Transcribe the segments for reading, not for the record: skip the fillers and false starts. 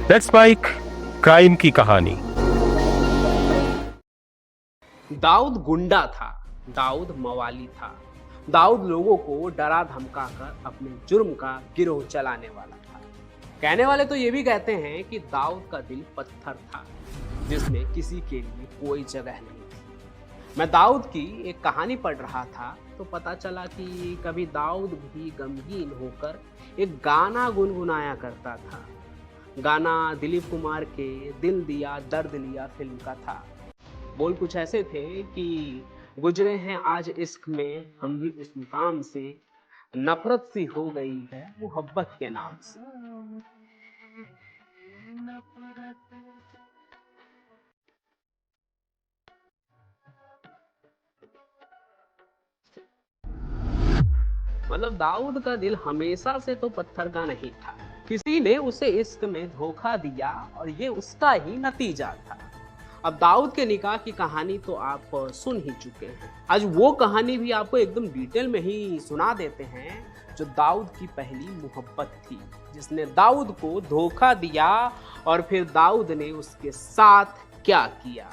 Let's spike crime की कहानी। दाऊद गुंडा था। दाऊद मवाली था। दाऊद लोगों को डरा धमका कर अपने जुर्म का गिरोह चलाने वाला था। कहने वाले तो ये भी कहते हैं कि दाऊद का दिल पत्थर था जिसमें किसी के लिए कोई जगह नहीं थी। मैं दाऊद की एक कहानी पढ़ रहा था तो पता चला कि कभी दाऊद भी गमगीन होकर एक गाना गुनगुनाया करता था। गाना दिलीप कुमार के दिल दिया दर्द लिया फिल्म का था। बोल कुछ ऐसे थे कि गुजरे हैं आज इश्क में हम भी इस मुकाम से, नफरत सी हो गई है मोहब्बत के नाम से। मतलब दाऊद का दिल हमेशा से तो पत्थर का नहीं था। किसी ने उसे इश्क में धोखा दिया और ये उसका ही नतीजा था। अब दाऊद के निकाह की कहानी तो आप सुन ही चुके हैं। आज वो कहानी भी आपको एकदम डिटेल में ही सुना देते हैं जो दाऊद की पहली मोहब्बत थी, जिसने दाऊद को धोखा दिया और फिर दाऊद ने उसके साथ क्या किया।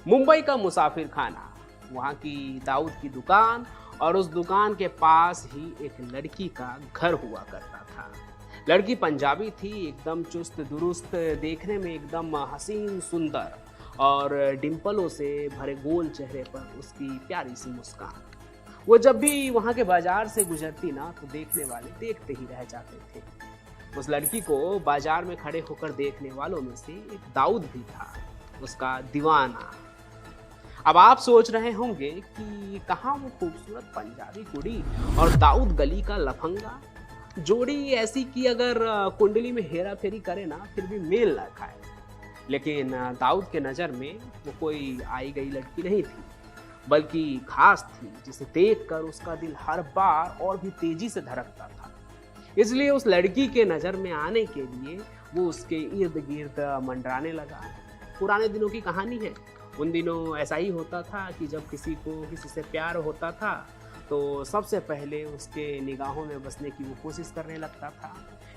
मुंबई का मुसाफिर खाना, वहाँ की दाऊद की दुकान और उस दुकान के पास ही एक लड़की का घर हुआ करता था। लड़की पंजाबी थी, एकदम चुस्त दुरुस्त, देखने में एकदम हसीन सुंदर और डिंपलों से भरे गोल चेहरे पर उसकी प्यारी सी मुस्कान। वो जब भी वहाँ के बाजार से गुजरती ना तो देखने वाले देखते ही रह जाते थे। उस लड़की को बाजार में खड़े होकर देखने वालों में से एक दाऊद भी था, उसका दीवाना। अब आप सोच रहे होंगे कि कहाँ वो खूबसूरत पंजाबी कुड़ी और दाऊद गली का लफंगा, जोड़ी ऐसी कि अगर कुंडली में हेरा फेरी करे ना फिर भी मेल ना खाए। लेकिन दाऊद के नज़र में वो कोई आई गई लड़की नहीं थी, बल्कि खास थी जिसे देखकर उसका दिल हर बार और भी तेजी से धड़कता था। इसलिए उस लड़की के नज़र में आने के लिए वो उसके इर्द गिर्द मंडराने लगा। पुराने दिनों की कहानी है। उन दिनों ऐसा ही होता था कि जब किसी को किसी से प्यार होता था तो सबसे पहले उसके निगाहों में बसने की वो कोशिश करने लगता था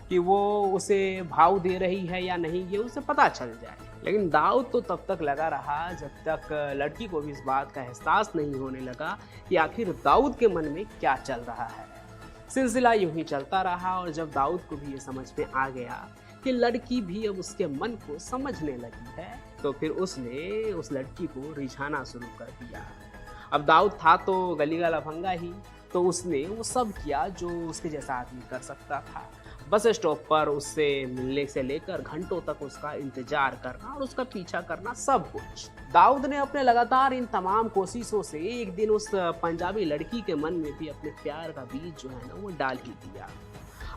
कि वो उसे भाव दे रही है या नहीं, ये उसे पता चल जाए। लेकिन दाऊद तो तब तक लगा रहा जब तक लड़की को भी इस बात का एहसास नहीं होने लगा कि आखिर दाऊद के मन में क्या चल रहा है। सिलसिला यूं ही चलता रहा और जब दाऊद को भी ये समझ में आ गया कि लड़की भी अब उसके मन को समझने लगी है तो फिर उसने उस लड़की को रिझाना शुरू कर दिया। अब दाऊद था तो गली का लफंगा ही, तो उसने वो सब किया जो उसके जैसा आदमी कर सकता था। बस स्टॉप पर उससे मिलने से लेकर घंटों तक उसका इंतजार करना और उसका पीछा करना, सब कुछ। दाऊद ने अपने लगातार इन तमाम कोशिशों से एक दिन उस पंजाबी लड़की के मन में भी अपने प्यार का बीज जो है ना वो डाल ही दिया।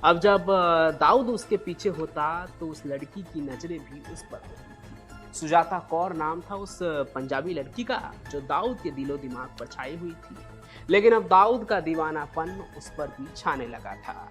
अब जब दाऊद उसके पीछे होता तो उस लड़की की नजरें भी उस पर होती थी। सुजाता कौर नाम था उस पंजाबी लड़की का जो दाऊद के दिलो दिमाग पर छाई हुई थी। लेकिन अब दाऊद का दीवानापन उस पर भी छाने लगा था,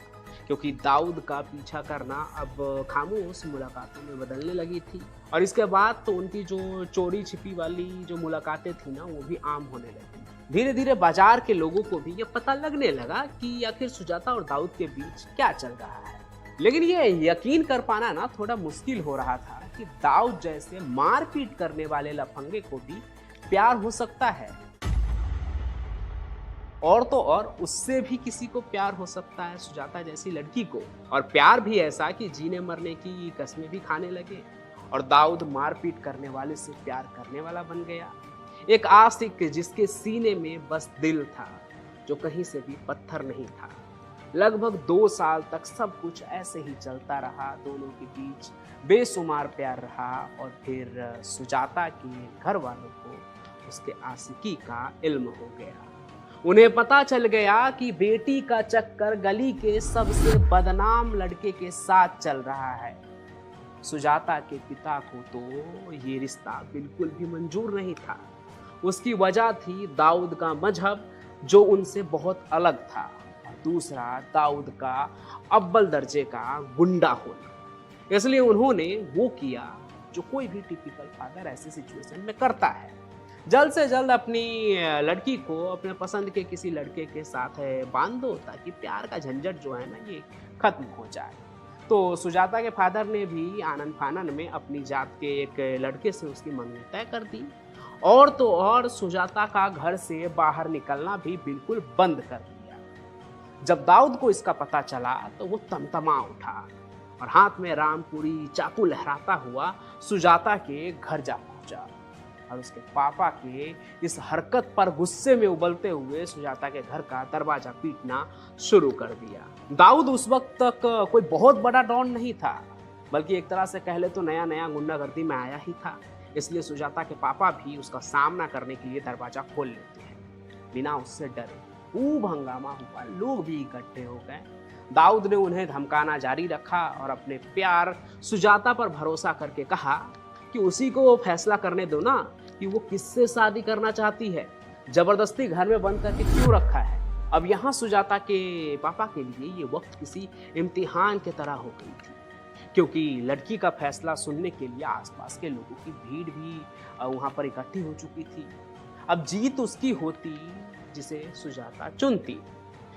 क्योंकि दाऊद का पीछा करना अब खामोश मुलाकातों में बदलने लगी थी। और इसके बाद तो उनकी जो चोरी छिपी वाली जो मुलाकातें थी ना वो भी आम होने लगी। धीरे धीरे बाजार के लोगों को भी ये पता लगने लगा कि आखिर सुजाता और दाऊद के बीच क्या चल रहा है। लेकिन ये यकीन कर पाना ना थोड़ा मुश्किल हो रहा था कि दाऊद जैसे मारपीट करने वाले लफंगे को भी प्यार हो सकता है, और तो और उससे भी किसी को प्यार हो सकता है, सुजाता जैसी लड़की को। और प्यार भी ऐसा कि जीने मरने की कस्में भी खाने लगे। और दाऊद मारपीट करने वाले से प्यार करने वाला बन गया, एक आशिक जिसके सीने में बस दिल था जो कहीं से भी पत्थर नहीं था। लगभग 2 साल तक सब कुछ ऐसे ही चलता रहा, दोनों के बीच बेशुमार प्यार रहा। और फिर सुजाता के घर वालों को उसके आशिकी का इल्म हो गया। उन्हें पता चल गया कि बेटी का चक्कर गली के सबसे बदनाम लड़के के साथ चल रहा है। सुजाता के पिता को तो ये रिश्ता बिल्कुल भी मंजूर नहीं था। उसकी वजह थी दाऊद का मजहब जो उनसे बहुत अलग था, और दूसरा दाऊद का अव्वल दर्जे का गुंडा होना। इसलिए उन्होंने वो किया जो कोई भी टिपिकल फादर ऐसी सिचुएशन में करता है, जल्द से जल्द अपनी लड़की को अपने पसंद के किसी लड़के के साथ बांध दो ताकि प्यार का झंझट जो है ना ये खत्म हो जाए। तो सुजाता के फादर ने भी आनन फानन में अपनी जात के एक लड़के से उसकी मंगनी तय कर दी। और तो और सुजाता का घर से बाहर निकलना भी बिल्कुल बंद कर दिया। जब दाऊद को इसका पता चला तो वो तमतमा उठा और हाथ में रामपुरी चाकू लहराता हुआ सुजाता के घर जा पहुंचा और उसके पापा के इस हरकत पर गुस्से में उबलते हुए सुजाता के घर का दरवाजा पीटना शुरू कर दिया। दाऊद उस वक्त तक कोई बहुत बड़ा डॉन नहीं था, बल्कि एक तरह से कह ले तो नया नया गुंडागर्दी में आया ही था। इसलिए सुजाता के पापा भी उसका सामना करने के लिए दरवाजा खोल लेते हैं बिना उससे डरे। खूब हंगामा हुआ, लोग भी इकट्ठे हो गए। दाऊद ने उन्हें धमकाना जारी रखा और अपने प्यार सुजाता पर भरोसा करके कहा कि उसी को वो फैसला करने दो ना कि वो किससे शादी करना चाहती है। जबरदस्ती घर में बंद करके क्यों रखा है। अब यहाँ सुजाता के पापा के लिए ये वक्त किसी इम्तिहान की तरह हो गई थी, क्योंकि लड़की का फैसला सुनने के लिए आसपास के लोगों की भीड़ भी वहाँ पर इकट्ठी हो चुकी थी। अब जीत उसकी होती जिसे सुजाता चुनती।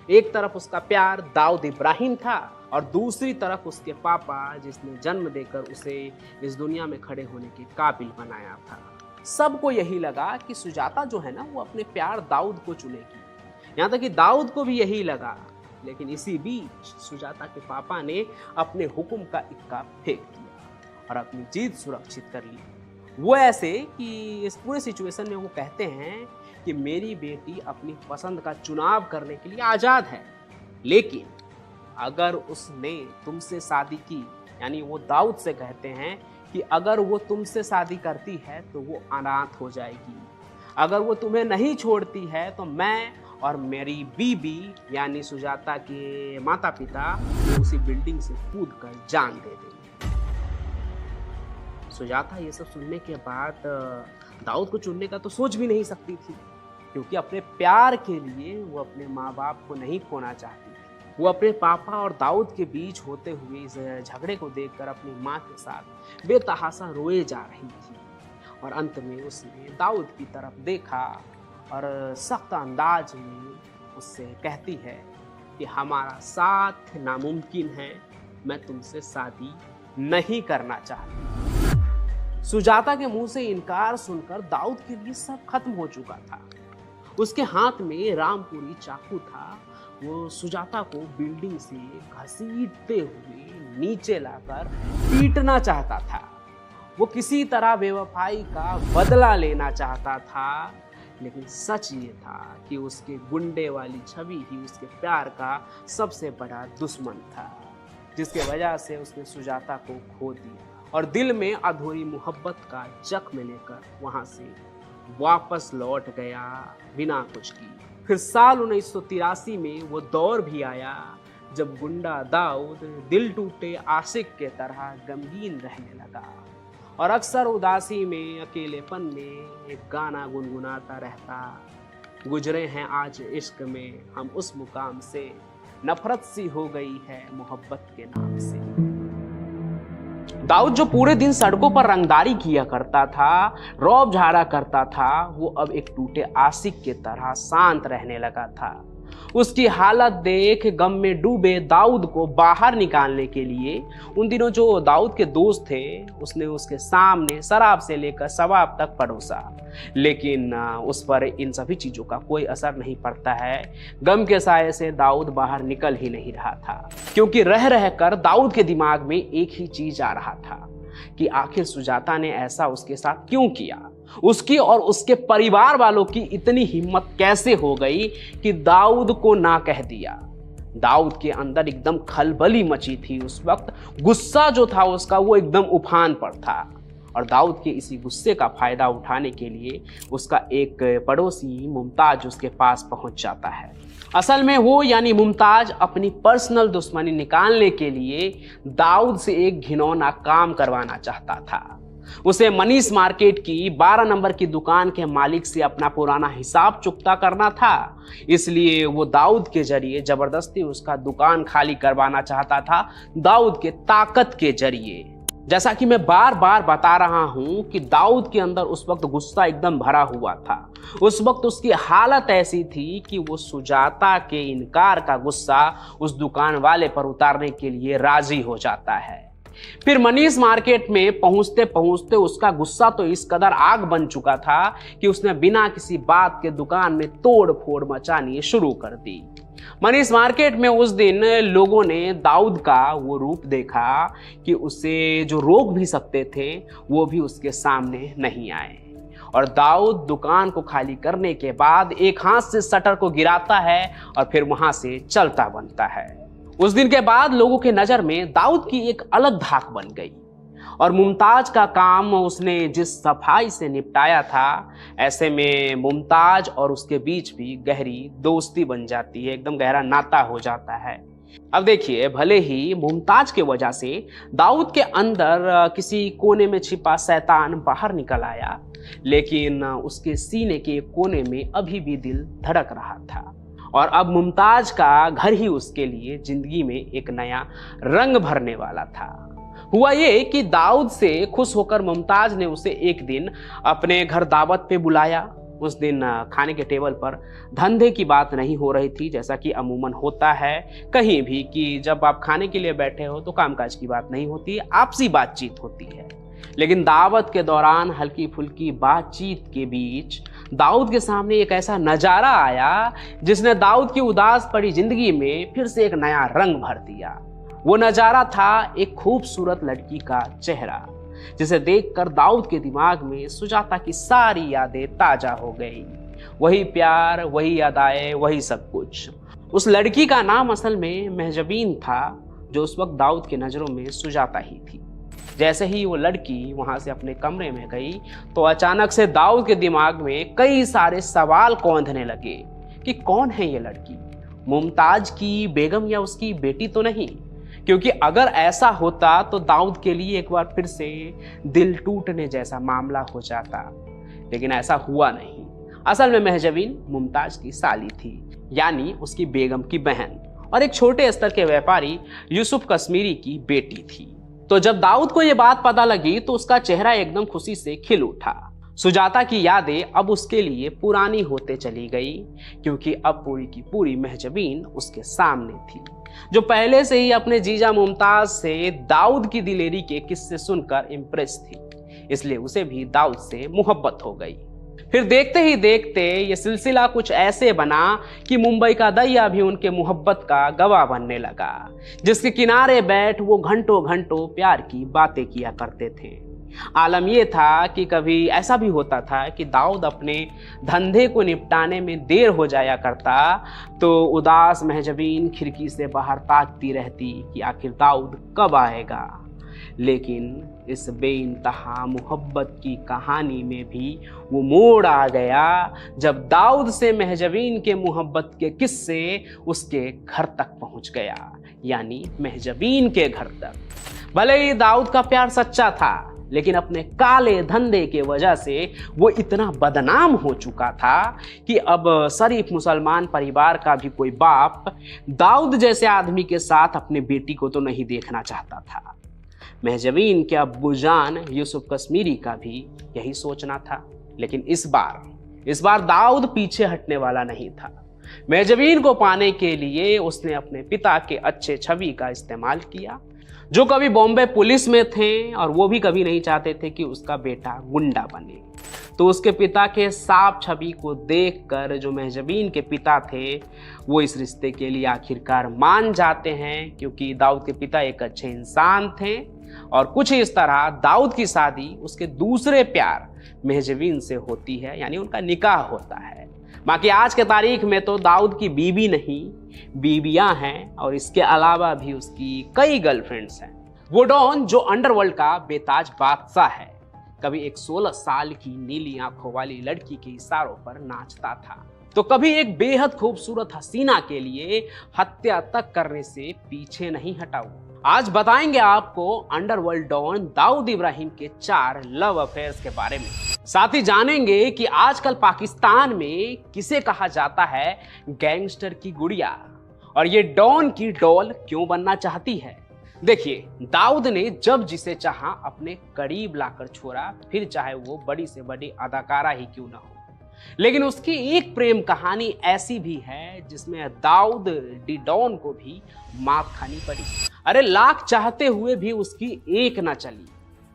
एक तरफ उसका प्यार दाऊद इब्राहिम था और दूसरी तरफ उसके पापा जिसने जन्म देकर उसे इस दुनिया में खड़े होने के काबिल बनाया था। सबको यही लगा कि सुजाता जो है ना वो अपने प्यार दाऊद को चुनेगी। यहाँ तक कि दाऊद को भी यही लगा। लेकिन इसी बीच सुजाता के पापा ने अपने हुक्म का इक्का फेंक दिया और अपनी जीत सुरक्षित कर ली। वो ऐसे कि इस पूरे सिचुएशन में वो कहते हैं कि मेरी बेटी अपनी पसंद का चुनाव करने के लिए आज़ाद है, लेकिन अगर उसने तुमसे शादी की, यानी वो दाऊद से कहते हैं कि अगर वो तुमसे शादी करती है तो वो अनाथ हो जाएगी। अगर वो तुम्हें नहीं छोड़ती है तो मैं और मेरी बीबी यानी सुजाता के माता पिता उसी बिल्डिंग से कूद कर जान दे देंगे। सुजाता ये सब सुनने के बाद दाऊद को चुनने का तो सोच भी नहीं सकती थी, क्योंकि अपने प्यार के लिए वो अपने माँ बाप को नहीं खोना चाहती थी। वो अपने पापा और दाऊद के बीच होते हुए इस झगड़े को देखकर अपनी माँ के साथ बेतहासा रोए जा रही थी। और अंत में उसने दाऊद की तरफ देखा और सख्त अंदाज में उससे कहती है कि हमारा साथ नामुमकिन है, मैं तुमसे शादी नहीं करना चाहती। सुजाता के मुंह से इनकार सुनकर दाऊद के लिए सब खत्म हो चुका था। उसके हाथ में रामपुरी चाकू था। वो सुजाता को बिल्डिंग से घसीटते हुए नीचे लाकर पीटना चाहता था। वो किसी तरह बेवफाई का बदला लेना चाहता था, लेकिन सच ये था कि उसके गुंडे वाली छवि ही उसके प्यार का सबसे बड़ा दुश्मन था, जिसके वजह से उसने सुजाता को खो दिया और दिल में अधूरी मोहब्बत का जख्म लेकर वहां से वापस लौट गया बिना कुछ किए। फिर साल 1983 में वो दौर भी आया जब गुंडा दाऊद दिल टूटे आशिक के तरह गमगीन रहने लगा और अक्सर उदासी में, अकेलेपन में एक गाना गुनगुनाता रहता। गुजरे हैं आज इश्क में हम उस मुकाम से, नफरत सी हो गई है मोहब्बत के नाम से। दाऊद जो पूरे दिन सड़कों पर रंगदारी किया करता था, रौब झाड़ा करता था, वो अब एक टूटे आशिक के तरह शांत रहने लगा था। उसकी हालत देख गम में डूबे दाऊद को बाहर निकालने के लिए उन दिनों जो दाऊद के दोस्त थे उसने उसके सामने शराब से लेकर शबाब तक परोसा, लेकिन उस पर इन सभी चीज़ों का कोई असर नहीं पड़ता है। गम के साये से दाऊद बाहर निकल ही नहीं रहा था, क्योंकि रह रह कर दाऊद के दिमाग में एक ही चीज़ आ रहा था कि आखिर सुजाता ने ऐसा उसके साथ क्यों किया। उसकी और उसके परिवार वालों की इतनी हिम्मत कैसे हो गई कि दाऊद को ना कह दिया। दाऊद के अंदर एकदम खलबली मची थी उस वक्त। गुस्सा जो था उसका वो एकदम उफान पर था और दाऊद के इसी गुस्से का फायदा उठाने के लिए उसका एक पड़ोसी मुमताज उसके पास पहुंच जाता है। असल में वो यानी मुमताज अपनी पर्सनल दुश्मनी निकालने के लिए दाऊद से एक घिनौना काम करवाना चाहता था। उसे मनीष मार्केट की 12 नंबर की दुकान के मालिक से अपना पुराना हिसाब चुकता करना था। इसलिए वो दाऊद के जरिए जबरदस्ती उसका दुकान खाली करवाना चाहता था, दाऊद के ताकत के जरिए। जैसा कि मैं बार बार बता रहा हूं कि दाऊद के अंदर उस वक्त गुस्सा एकदम भरा हुआ था। उस वक्त उसकी हालत ऐसी थी कि वो सुजाता के इनकार का गुस्सा उस दुकान वाले पर उतारने के लिए राजी हो जाता है। फिर मनीष मार्केट में पहुंचते पहुंचते उसका गुस्सा तो इस कदर आग बन चुका था कि उसने बिना किसी बात के दुकान में तोड़ फोड़ मचानी शुरू कर दी। मनीष मार्केट में उस दिन लोगों ने दाऊद का वो रूप देखा कि उसे जो रोक भी सकते थे वो भी उसके सामने नहीं आए। और दाऊद दुकान को खाली करने के बाद एक हाथ से शटर को गिराता है और फिर वहां से चलता बनता है। उस दिन के बाद लोगों के नजर में दाऊद की एक अलग धाक बन गई और मुमताज का काम उसने जिस सफाई से निपटाया था, ऐसे में मुमताज और उसके बीच भी गहरी दोस्ती बन जाती है, एकदम गहरा नाता हो जाता है। अब देखिए, भले ही मुमताज के वजह से दाऊद के अंदर किसी कोने में छिपा शैतान बाहर निकल आया, लेकिन उसके सीने के कोने में अभी भी दिल धड़क रहा था और अब मुमताज का घर ही उसके लिए जिंदगी में एक नया रंग भरने वाला था। हुआ ये कि दाऊद से खुश होकर मुमताज ने उसे एक दिन अपने घर दावत पे बुलाया। उस दिन खाने के टेबल पर धंधे की बात नहीं हो रही थी, जैसा कि अमूमन होता है कहीं भी कि जब आप खाने के लिए बैठे हो तो कामकाज की बात नहीं होती, आपसी बातचीत होती है। लेकिन दावत के दौरान हल्की फुल्की बातचीत के बीच दाऊद के सामने एक ऐसा नजारा आया जिसने दाऊद की उदास पड़ी जिंदगी में फिर से एक नया रंग भर दिया। वो नजारा था एक खूबसूरत लड़की का चेहरा, जिसे देखकर दाऊद के दिमाग में सुजाता की सारी यादें ताजा हो गई। वही प्यार, वही यादें, वही सब कुछ। उस लड़की का नाम असल में महजबीन था, जो उस वक्त दाऊद की नजरों में सुजाता ही थी। जैसे ही वो लड़की वहां से अपने कमरे में गई तो अचानक से दाऊद के दिमाग में कई सारे सवाल कौंधने लगे कि कौन है ये लड़की, मुमताज की बेगम या उसकी बेटी तो नहीं? क्योंकि अगर ऐसा होता तो दाऊद के लिए एक बार फिर से दिल टूटने जैसा मामला हो जाता, लेकिन ऐसा हुआ नहीं। असल में महजबीन मुमताज की साली थी, यानी उसकी बेगम की बहन और एक छोटे स्तर के व्यापारी यूसुफ कश्मीरी की बेटी थी। तो जब दाऊद को यह बात पता लगी तो उसका चेहरा एकदम खुशी से खिल उठा। सुजाता की यादें अब उसके लिए पुरानी होते चली गई, क्योंकि अब पूरी की पूरी महजबीन उसके सामने थी, जो पहले से ही अपने जीजा मुमताज से दाऊद की दिलेरी के किस्से सुनकर इम्प्रेस थी, इसलिए उसे भी दाऊद से मोहब्बत हो गई। फिर देखते ही देखते ये सिलसिला कुछ ऐसे बना कि मुंबई का दैया भी उनके मोहब्बत का गवाह बनने लगा, जिसके किनारे बैठ वो घंटों घंटों प्यार की बातें किया करते थे। आलम यह था कि कभी ऐसा भी होता था कि दाऊद अपने धंधे को निपटाने में देर हो जाया करता तो उदास महजबीन खिड़की से बाहर ताकती रहती कि आखिर दाऊद कब आएगा। लेकिन इस बेइंतहा मोहब्बत की कहानी में भी वो मोड़ आ गया जब दाऊद से महजबीन के मोहब्बत के किस्से उसके घर तक पहुंच गया, यानी महजबीन के घर तक। भले ही दाऊद का प्यार सच्चा था, लेकिन अपने काले धंधे के वजह से वो इतना बदनाम हो चुका था कि अब शरीफ मुसलमान परिवार का भी कोई बाप दाऊद जैसे आदमी के साथ अपने बेटी को तो नहीं देखना चाहता था। महजबीन के अब्बूजान यूसुफ कश्मीरी का भी यही सोचना था, लेकिन इस बार दाऊद पीछे हटने वाला नहीं था। महजबीन को पाने के लिए उसने अपने पिता के अच्छे छवि का इस्तेमाल किया, जो कभी बॉम्बे पुलिस में थे और वो भी कभी नहीं चाहते थे कि उसका बेटा गुंडा बने। तो उसके पिता के साफ छवि को देखकर जो महजबीन के पिता थे वो इस रिश्ते के लिए आखिरकार मान जाते हैं, क्योंकि दाऊद के पिता एक अच्छे इंसान थे। और कुछ इस तरह दाऊद की शादी उसके दूसरे प्यार महजबीन से होती है, यानी उनका निकाह होता है। बाकी आज के तारीख में तो दाऊद की बीवी नहीं, बीबियां हैं और इसके अलावा भी उसकी कई गर्लफ्रेंड्स हैं। वो डॉन जो अंडरवर्ल्ड का बेताज बादशाह है, कभी एक 16 साल की नीली आंखों वाली लड़की के इशारों पर नाचता था, तो कभी एक बेहद खूबसूरत हसीना के लिए हत्या तक करने से पीछे नहीं हटा हुआ। आज बताएंगे आपको अंडरवर्ल्ड डॉन दाऊद इब्राहिम के 4 लव अफेयर्स के बारे में। साथ ही जानेंगे कि आजकल पाकिस्तान में किसे कहा जाता है गैंगस्टर की गुड़िया, और ये डॉन की डॉल क्यों बनना चाहती है। देखिए, दाऊद ने जब जिसे चाहा अपने करीब लाकर छोड़ा, फिर चाहे वो बड़ी से बड़ी अदाकारा ही क्यों ना हो। लेकिन उसकी एक प्रेम कहानी ऐसी भी है जिसमें दाऊद डी डॉन को भी मात खानी पड़ी। अरे लाख चाहते हुए भी उसकी एक ना चली।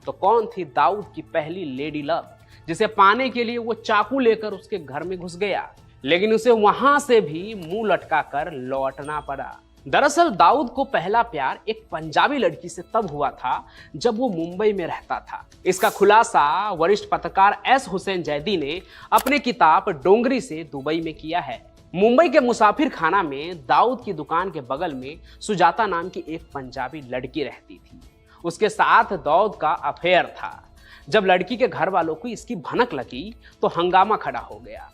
तो कौन थी दाऊद की पहली लेडी लव, जिसे पाने के लिए वो चाकू लेकर उसके घर में घुस गया, लेकिन उसे वहां से भी मुंह लटका कर लौटना पड़ा। दरअसल दाऊद को पहला प्यार एक पंजाबी लड़की से तब हुआ था जब वो मुंबई में रहता था। इसका खुलासा वरिष्ठ पत्रकार एस हुसैन जैदी ने अपने किताब डोंगरी से दुबई में किया है। मुंबई के मुसाफिर खाना में दाऊद की दुकान के बगल में सुजाता नाम की एक पंजाबी लड़की रहती थी। उसके साथ दाऊद का अफेयर था। जब लड़की के घर वालों को इसकी भनक लगी तो हंगामा खड़ा हो गया।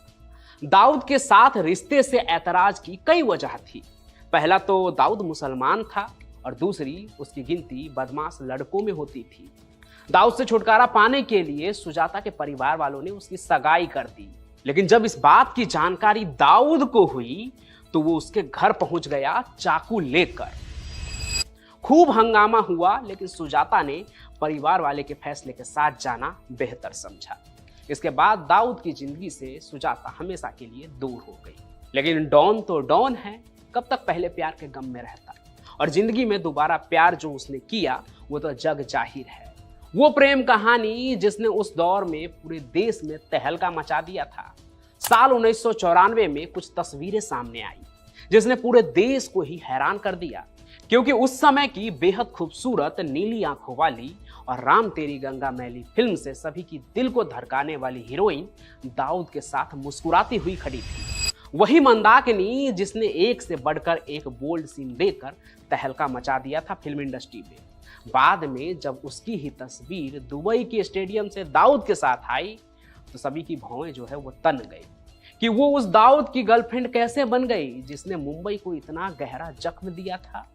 दाऊद के साथ रिश्ते से ऐतराज की कई वजह थी। पहला तो दाऊद मुसलमान था और दूसरी उसकी गिनती बदमाश लड़कों में होती थी। दाऊद से छुटकारा पाने के लिए सुजाता के परिवार वालों ने उसकी सगाई कर दी। लेकिन जब इस बात की जानकारी दाऊद को हुई तो वो उसके घर पहुंच गया चाकू लेकर। खूब हंगामा हुआ, लेकिन सुजाता ने परिवार वाले के फैसले के साथ जाना बेहतर समझा। इसके बाद दाऊद की जिंदगी से सुजाता हमेशा के लिए दूर हो गई। लेकिन डॉन तो डॉन है, कब तक पहले प्यार के गम में रहता, और जिंदगी में दोबारा प्यार जो उसने किया वो तो जग जाहिर है। वो प्रेम कहानी जिसने उस दौर में पूरे देश में तहलका मचा दिया था। साल 1994 में कुछ तस्वीरें सामने आई जिसने पूरे देश को ही हैरान कर दिया, क्योंकि उस समय की बेहद खूबसूरत नीली आंखों वाली और राम तेरी गंगा मैली फिल्म से सभी की दिल को धड़काने वाली हीरोइन दाऊद के साथ मुस्कुराती हुई खड़ी थी। वही मंदाकिनी जिसने एक से बढ़कर एक बोल्ड सीन देकर तहलका मचा दिया था फिल्म इंडस्ट्री में। बाद में जब उसकी ही तस्वीर दुबई के स्टेडियम से दाऊद के साथ आई तो सभी की भौएं जो है वो तन गई कि वो उस दाऊद की गर्लफ्रेंड कैसे बन गई जिसने मुंबई को इतना गहरा जख्म दिया था।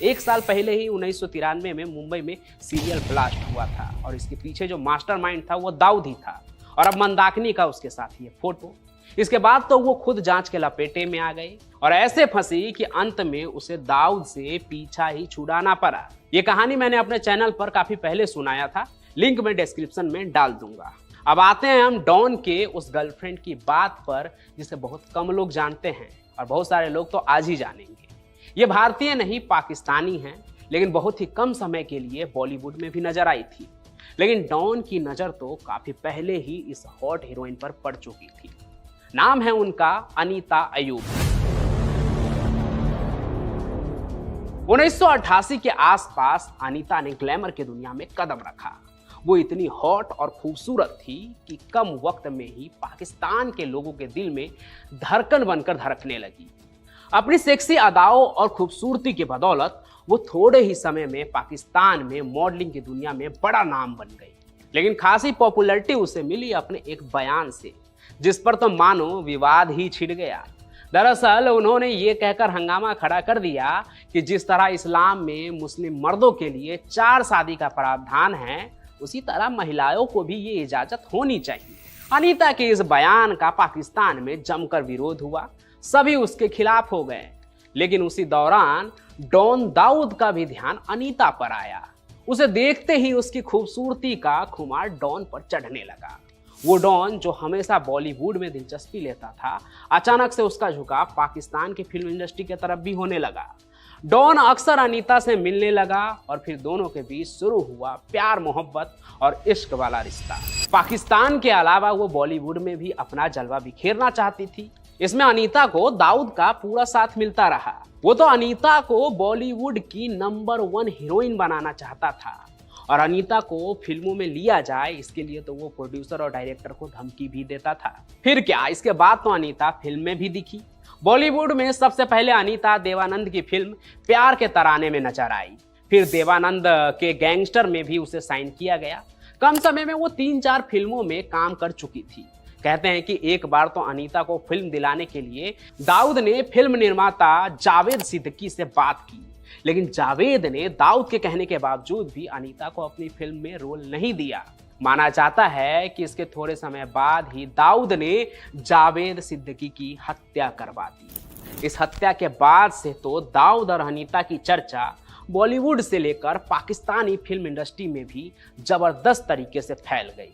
एक साल पहले ही 1993 में मुंबई में सीरियल ब्लास्ट हुआ था और इसके पीछे जो मास्टरमाइंड था वो दाऊद ही था, और अब मंदाकिनी का उसके साथ ये फोटो। इसके बाद तो वो खुद जांच के लपेटे में आ गई और ऐसे फंसी कि अंत में उसे दाऊद से पीछा ही छुड़ाना पड़ा। ये कहानी मैंने अपने चैनल पर काफी पहले सुनाया था, लिंक मैं डिस्क्रिप्शन में डाल दूंगा। अब आते हैं हम डॉन के उस गर्लफ्रेंड की बात पर जिसे बहुत कम लोग जानते हैं और बहुत सारे लोग तो आज ही जानेंगे। ये भारतीय नहीं, पाकिस्तानी है, लेकिन बहुत ही कम समय के लिए बॉलीवुड में भी नजर आई थी। लेकिन डॉन की नजर तो काफी पहले ही इस हॉट हीरोइन पर पड़ चुकी थी। नाम है उनका अनीता अयूब। 1988 के आसपास अनीता ने ग्लैमर की दुनिया में कदम रखा। वो इतनी हॉट और खूबसूरत थी कि कम वक्त में ही पाकिस्तान के लोगों के दिल में धड़कन बनकर धड़कने लगी। अपनी सेक्सी अदाओं और खूबसूरती की बदौलत वो थोड़े ही समय में पाकिस्तान में मॉडलिंग की दुनिया में बड़ा नाम बन गई। लेकिन खासी पॉपुलैरिटी उसे मिली अपने एक बयान से, जिस पर तो मानो विवाद ही छिड़ गया। दरअसल उन्होंने ये कहकर हंगामा खड़ा कर दिया कि जिस तरह इस्लाम में मुस्लिम मर्दों के लिए 4 शादी का प्रावधान है, उसी तरह महिलाओं को भी ये इजाजत होनी चाहिए। अनीता के इस बयान का पाकिस्तान में जमकर विरोध हुआ, सभी उसके खिलाफ हो गए। लेकिन उसी दौरान डॉन दाऊद का भी ध्यान अनीता पर आया। उसे देखते ही उसकी खूबसूरती का खुमार डॉन पर चढ़ने लगा। वो डॉन जो हमेशा बॉलीवुड में दिलचस्पी लेता था, अचानक से उसका झुकाव पाकिस्तान की फिल्म इंडस्ट्री की तरफ भी होने लगा। डॉन अक्सर अनीता से मिलने लगा और फिर दोनों के बीच शुरू हुआ प्यार मोहब्बत और इश्क वाला रिश्ता। पाकिस्तान के अलावा वो बॉलीवुड में भी अपना जलवा बिखेरना चाहती थी। इसमें अनीता को दाऊद का पूरा साथ मिलता रहा। वो तो अनीता को बॉलीवुड की नंबर 1 हीरोइन बनाना चाहता था और अनीता को फिल्मों में लिया जाए, इसके लिए तो वो प्रोड्यूसर और डायरेक्टर को धमकी भी देता था। फिर क्या, इसके बाद तो अनीता फिल्म में भी दिखी। बॉलीवुड में सबसे पहले अनीता देवानंद की फिल्म प्यार के तराने में नजर आई। फिर देवानंद के गैंगस्टर में भी उसे साइन किया गया। कम समय में वो 3-4 फिल्मों में काम कर चुकी थी। कहते हैं कि एक बार तो अनीता को फिल्म दिलाने के लिए दाऊद ने फिल्म निर्माता जावेद सिद्दीकी से बात की, लेकिन जावेद ने दाऊद के कहने के बावजूद भी अनीता को अपनी फिल्म में रोल नहीं दिया। माना जाता है कि इसके थोड़े समय बाद ही दाऊद ने जावेद सिद्दीकी की हत्या करवा दी। इस हत्या के बाद से तो दाऊद और अनीता की चर्चा बॉलीवुड से लेकर पाकिस्तानी फिल्म इंडस्ट्री में भी जबरदस्त तरीके से फैल गई।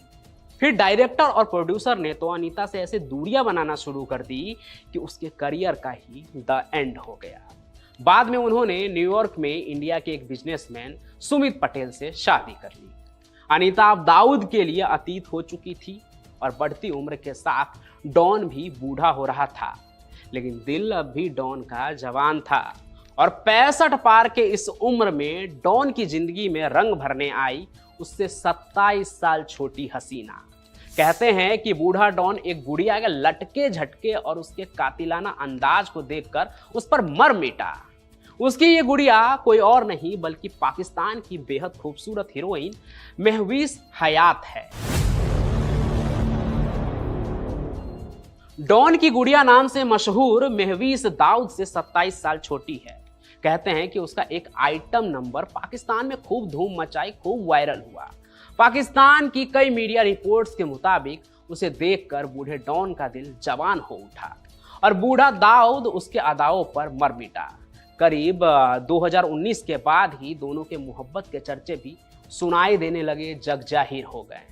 फिर डायरेक्टर और प्रोड्यूसर ने तो अनीता से ऐसे दूरियां बनाना शुरू कर दी कि उसके करियर का ही द एंड हो गया। बाद में उन्होंने न्यूयॉर्क में इंडिया के एक बिजनेसमैन सुमित पटेल से शादी कर ली। अनीता अब दाऊद के लिए अतीत हो चुकी थी और बढ़ती उम्र के साथ डॉन भी बूढ़ा हो रहा था, लेकिन दिल अब भी डॉन का जवान था। और 65 पार के इस उम्र में डॉन की जिंदगी में रंग भरने आई उससे 27 साल छोटी हसीना। कहते हैं कि बूढ़ा डॉन एक गुड़िया के लटके झटके और उसके कातिलाना अंदाज को देखकर उस पर मर मिटा। उसकी ये गुड़िया कोई और नहीं बल्कि पाकिस्तान की बेहद खूबसूरत हीरोइन महवीस हयात है। डॉन की गुड़िया नाम से मशहूर महवीस दाऊद से 27 साल छोटी है। कहते हैं कि उसका एक आइटम नंबर पाकिस्तान में खूब धूम मचाई, खूब वायरल हुआ। पाकिस्तान की कई मीडिया रिपोर्ट्स के मुताबिक उसे देखकर बूढ़े डॉन का दिल जवान हो उठा और बूढ़ा दाऊद उसके अदाओं पर मर मिटा। करीब 2019 के बाद ही दोनों के मोहब्बत के चर्चे भी सुनाई देने लगे, जग जाहिर हो गए।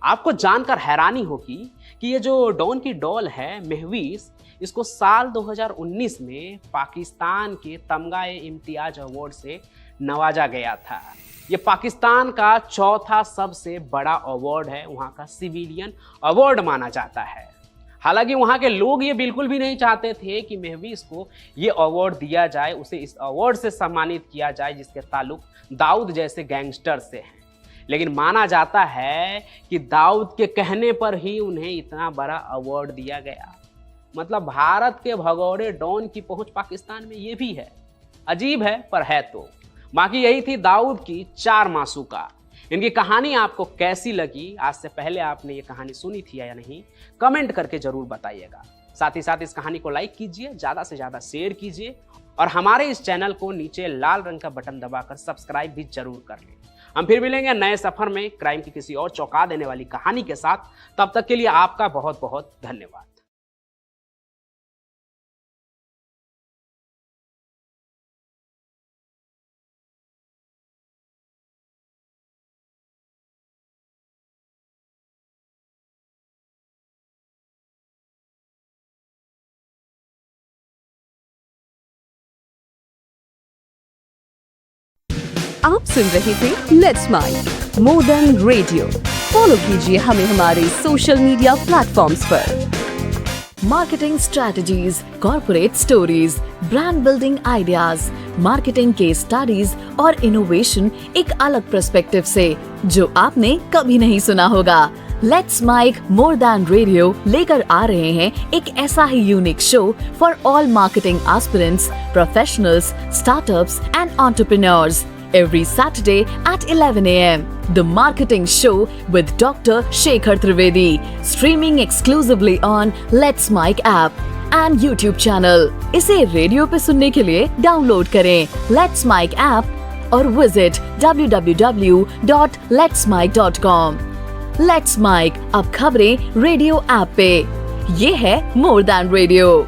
आपको जानकर हैरानी होगी कि ये जो डॉन की डॉल है महवीस, इसको साल 2019 में पाकिस्तान के तमगा इम्तियाज अवार्ड से नवाजा गया था। ये पाकिस्तान का चौथा सबसे बड़ा अवार्ड है, वहाँ का सिविलियन अवार्ड माना जाता है। हालांकि वहाँ के लोग ये बिल्कुल भी नहीं चाहते थे कि महवीस को ये अवार्ड दिया जाए, उसे इस अवार्ड से सम्मानित किया जाए जिसके ताल्लुक दाऊद जैसे गैंगस्टर से हैं। लेकिन माना जाता है कि दाऊद के कहने पर ही उन्हें इतना बड़ा अवार्ड दिया गया। मतलब भारत के भगोड़े डॉन की पहुंच पाकिस्तान में ये भी है। अजीब है पर है। तो बाकी यही थी दाऊद की 4 मासूका। इनकी कहानी आपको कैसी लगी? आज से पहले आपने ये कहानी सुनी थी या नहीं? कमेंट करके जरूर बताइएगा। साथ ही साथ इस कहानी को लाइक कीजिए, ज़्यादा से ज़्यादा शेयर कीजिए और हमारे इस चैनल को नीचे लाल रंग का बटन दबाकर सब्सक्राइब भी जरूर कर लें। हम फिर मिलेंगे नए सफर में क्राइम की किसी और चौंका देने वाली कहानी के साथ। तब तक के लिए आपका बहुत बहुत धन्यवाद। आप सुन रहे थे let's mic more than radio. Follow कीजिए हमें हमारे सोशल मीडिया प्लेटफॉर्म्स पर। Marketing strategies, corporate stories, brand building ideas, marketing case studies और इनोवेशन एक अलग पर्सपेक्टिव से जो आपने कभी नहीं सुना होगा। Let's mic more than radio लेकर आ रहे हैं एक ऐसा ही unique show for all marketing aspirants, professionals, startups and entrepreneurs every Saturday at 11 a.m. The Marketing Show with Dr. Shekhar Trivedi, streaming exclusively on Let's Mic app and YouTube channel. इसे radio पे सुनने के लिए download करें Let's Mic app और visit www.letsmic.com। Let's Mic अब खबरें radio app पे। ये है मोर देन रेडियो।